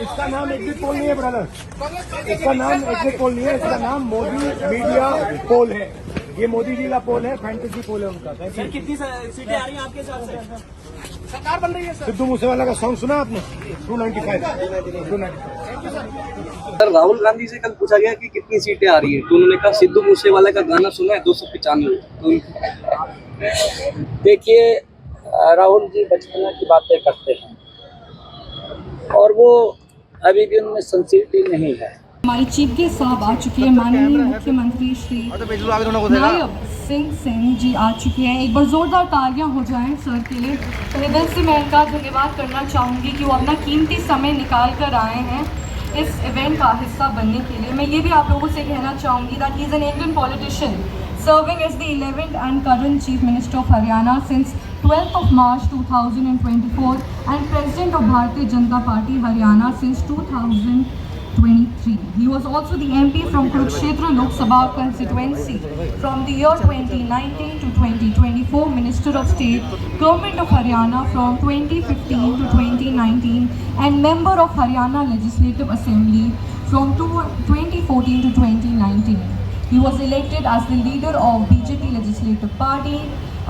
इसका नाम exit poll नहीं है ब्रदर, इसका नाम एग्जिट पोल नहीं है, इसका नाम मोदी मीडिया पोल है। ये मोदी जी का पोल है, फैंटेसी पोल है उनका। सर कितनी सीटें आ रही हैं आपके हिसाब से? सरकार बन रही है। सिद्धू मूसेवाला का सॉन्ग सुना आपने? 295। सर राहुल गांधी से कल पूछा गया कि कितनी सीटें आ रही है, तो उन्होंने कहा सिद्धू मूसेवाला का गाना सुना है 295। देखिए, राहुल जी बचपना की बातें करते हैं और वो अभी भी उनमें सिंसियरिटी नहीं है। हमारे चीफ गेस्ट साहब आ चुके हैं, माननीय मुख्यमंत्री श्री नायब सिंह जी आ चुके हैं। एक बार जोरदार तालियां हो जाएं सर के लिए। तहे दिल से मैं इनका धन्यवाद करना चाहूँगी कि वो अपना कीमती समय निकाल कर आए हैं इस इवेंट का हिस्सा बनने के लिए। मैं ये भी आप लोगों से कहना चाहूँगी that he is an Indian politician serving as the 11th and current Chief Minister of Haryana since 12th of March 2024 and President of Bharatiya Janata Party Haryana since 2023. He was also the MP from Kurukshetra Lok Sabha constituency from the year 2019 to 2024, Minister of State, Government of Haryana from 2015 to 2019 and Member of Haryana Legislative Assembly from 2014 to 2019. He was elected as the leader of BJP Legislative Party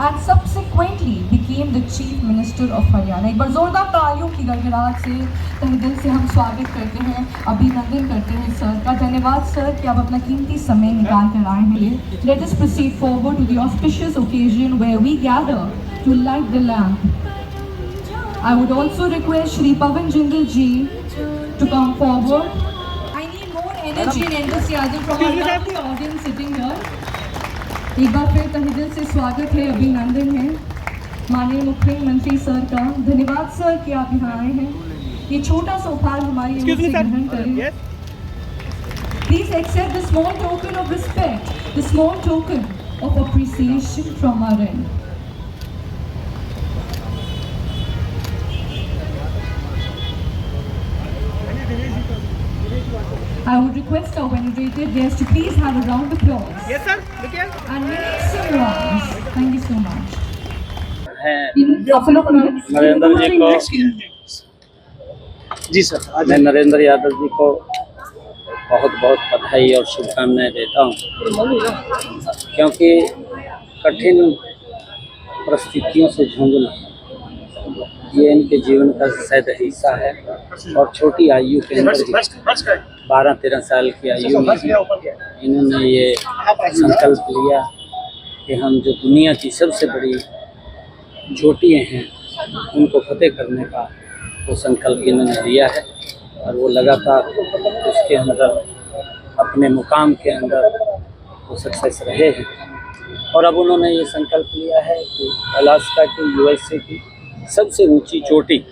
and subsequently became the Chief Minister of Haryana. एक बार जोरदार तालियों की गड़गड़ाहट से तहे दिल से हम स्वागत करते हैं, अभिनंदन करते हैं सर का। धन्यवाद सर कि आप अपना कीमती समय निकाल कर आए हैं। Let us proceed forward to the auspicious occasion where we gather to light the lamp. I would also request Shri Pawan Jindal ji to come forward. Energy and enthusiasm from our lovely audience sitting here. एक बार फिर तहे दिल से स्वागत है, अभिनंदन है माननीय मुख्यमंत्री सर का। धन्यवाद सर कि आप यहाँ आए हैं। ये छोटा सा उपहार हमारी ओर से ग्रहण करें। Please accept the small token of respect, the small token of appreciation from our end. I would request our venerated guests to please have a round of applause. Yes sir, And many singers. Thank you so much. हैं couple of minutes. Narendra जी को, जी sir, मैं नरेंद्र यादव जी को बहुत बहुत बधाई और शुभकामनाएं देता हूं, क्योंकि कठिन परिस्थितियों से जूझना ये इनके जीवन का शायद हिस्सा है। और छोटी आयु के अंदर 12-13 साल की आयु में इन्होंने ये संकल्प लिया कि हम जो दुनिया की सबसे बड़ी चोटियाँ हैं उनको फतेह करने का वो संकल्प इन्होंने लिया है। और वो लगातार उसके अंदर अपने मुकाम के अंदर वो सक्सेस रहे हैं। और अब उन्होंने ये संकल्प लिया है कि अलास्का की, USA की सबसे ऊंची चोटी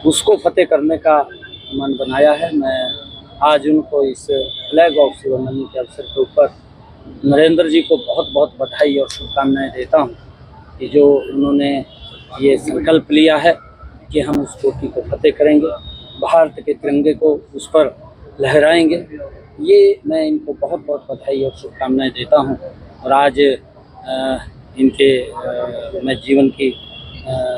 उसको फतेह करने का मन बनाया है। मैं आज उनको इस फ्लैग ऑफ सेरेमनी के अवसर के ऊपर नरेंद्र जी को बहुत बहुत बधाई और शुभकामनाएं देता हूं कि जो उन्होंने ये संकल्प लिया है कि हम उस चोटी को फतेह करेंगे, भारत के तिरंगे को उस पर लहराएंगे। ये मैं इनको बहुत बहुत बधाई और शुभकामनाएं देता हूं। और आज इनके मैं जीवन की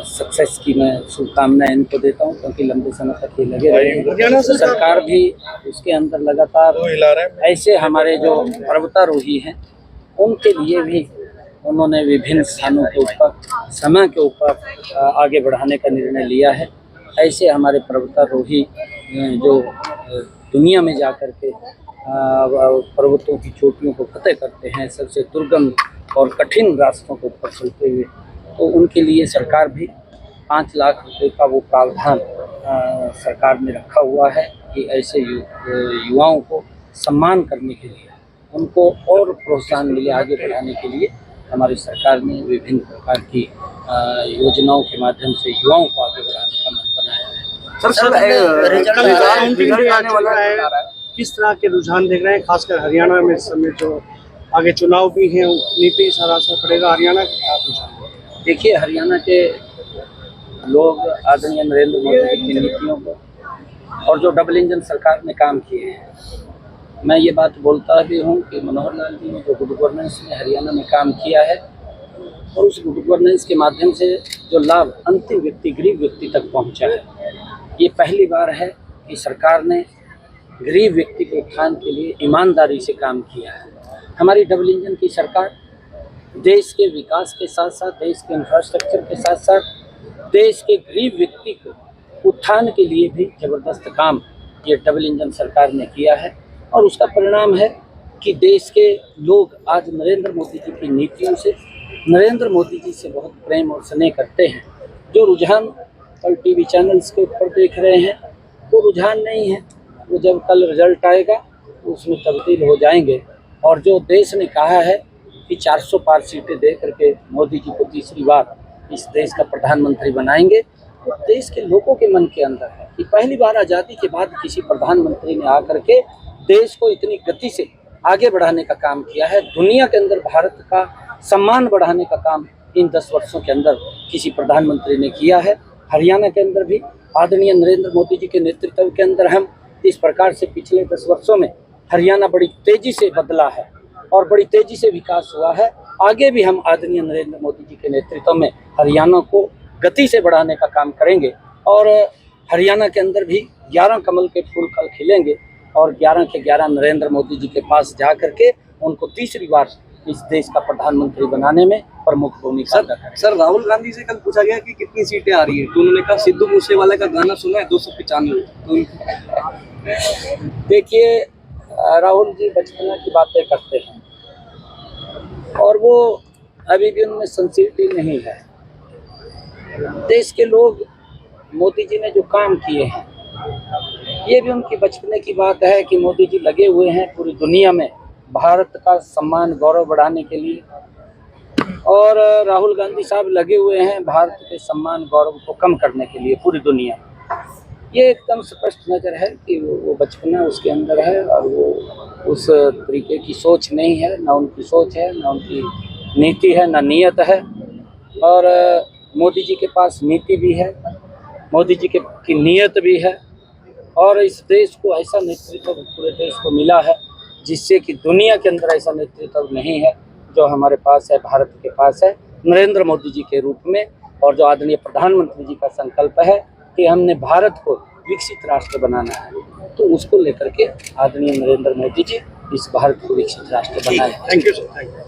सक्सेस की मैं शुभकामनाएं इनको देता हूं, क्योंकि लंबे समय तक ये लगे रहे। सरकार भी उसके अंदर लगातार ऐसे हमारे जो पर्वतारोही हैं उनके लिए भी उन्होंने विभिन्न स्थानों के ऊपर समय के ऊपर आगे बढ़ाने का निर्णय लिया है। ऐसे हमारे पर्वतारोही जो दुनिया में जा कर के पर्वतों की चोटियों को फतेह करते हैं, सबसे दुर्गम और कठिन रास्तों को ऊपर चलते हुए, तो उनके लिए सरकार भी 5 लाख रुपए का वो प्रावधान सरकार ने रखा हुआ है कि ऐसे युवाओं को सम्मान करने के लिए, उनको और प्रोत्साहन मिले आगे बढ़ाने के लिए हमारी सरकार ने विभिन्न प्रकार की योजनाओं के माध्यम से युवाओं को आगे बढ़ाने का मन बनाया है। सर आने वाला है, किस तरह के रुझान देख रहे हैं, खासकर हरियाणा में इस समय जो आगे चुनाव भी हैं उन्हीं पे सारा असर पड़ेगा हरियाणा का? देखिए, हरियाणा के लोग आदरणीय नरेंद्र मोदी की नीतियों को और जो डबल इंजन सरकार ने काम किए हैं, मैं ये बात बोलता भी हूँ कि मनोहर लाल जी ने जो गुड गवर्नेंस में हरियाणा में काम किया है और उस गुड गवर्नेंस के माध्यम से जो लाभ अंतिम व्यक्ति, गरीब व्यक्ति तक पहुँचा है, ये पहली बार है कि सरकार ने गरीब व्यक्ति के उत्थान के लिए ईमानदारी से काम किया है। हमारी डबल इंजन की सरकार देश के विकास के साथ साथ, देश के इंफ्रास्ट्रक्चर के साथ साथ देश के गरीब व्यक्ति के उत्थान के लिए भी ज़बरदस्त काम ये डबल इंजन सरकार ने किया है। और उसका परिणाम है कि देश के लोग आज नरेंद्र मोदी जी की नीतियों से, नरेंद्र मोदी जी से बहुत प्रेम और स्नेह करते हैं। जो रुझान कल टीवी चैनल्स के ऊपर देख रहे हैं वो रुझान नहीं है, वो जब कल रिजल्ट आएगा तो उसमें तब्दील हो जाएंगे। और जो देश ने कहा है कि 400 पार सीटें दे करके मोदी जी को तीसरी बार इस देश का प्रधानमंत्री बनाएंगे, तो देश के लोगों के मन के अंदर है कि पहली बार आज़ादी के बाद किसी प्रधानमंत्री ने आकर के देश को इतनी गति से आगे बढ़ाने का काम किया है। दुनिया के अंदर भारत का सम्मान बढ़ाने का काम इन 10 वर्षों के अंदर किसी प्रधानमंत्री ने किया है। हरियाणा के अंदर भी आदरणीय नरेंद्र मोदी जी के नेतृत्व के अंदर हम इस प्रकार से पिछले 10 वर्षों में हरियाणा बड़ी तेजी से बदला है और बड़ी तेजी से विकास हुआ है। आगे भी हम आदरणीय नरेंद्र मोदी जी के नेतृत्व में हरियाणा को गति से बढ़ाने का काम करेंगे और हरियाणा के अंदर भी 11 कमल के फूल कल खिलेंगे और 11 के 11 नरेंद्र मोदी जी के पास जा करके उनको तीसरी बार इस देश का प्रधानमंत्री बनाने में प्रमुख भूमिका अदा करेंगे। सर, राहुल गांधी से कल पूछा गया कि कितनी सीटें आ रही है, तो उन्होंने कहा सिद्धू मूसेवाला का गाना सुना है 295। देखिए, राहुल जी बचपना की बातें करते हैं और वो अभी भी उनमें सिंसियरिटी नहीं है। देश के लोग मोदी जी ने जो काम किए हैं, ये भी उनकी बचपने की बात है कि मोदी जी लगे हुए हैं पूरी दुनिया में भारत का सम्मान गौरव बढ़ाने के लिए, और राहुल गांधी साहब लगे हुए हैं भारत के सम्मान गौरव को कम करने के लिए पूरी दुनिया में। ये एकदम स्पष्ट नज़र है कि वो बचपना उसके अंदर है और वो उस तरीके की सोच नहीं है, ना उनकी सोच है, ना उनकी नीति है, ना नीयत है। और मोदी जी के पास नीति भी है, मोदी जी की नीयत भी है और इस देश को ऐसा नेतृत्व पूरे देश को मिला है जिससे कि दुनिया के अंदर ऐसा नेतृत्व नहीं है जो हमारे पास है, भारत के पास है नरेंद्र मोदी जी के रूप में। और जो आदरणीय प्रधानमंत्री जी का संकल्प है कि हमने भारत को विकसित राष्ट्र बनाना है, तो उसको लेकर के आदरणीय नरेंद्र मोदी जी इस भारत को विकसित राष्ट्र बनाए। Thank you sir.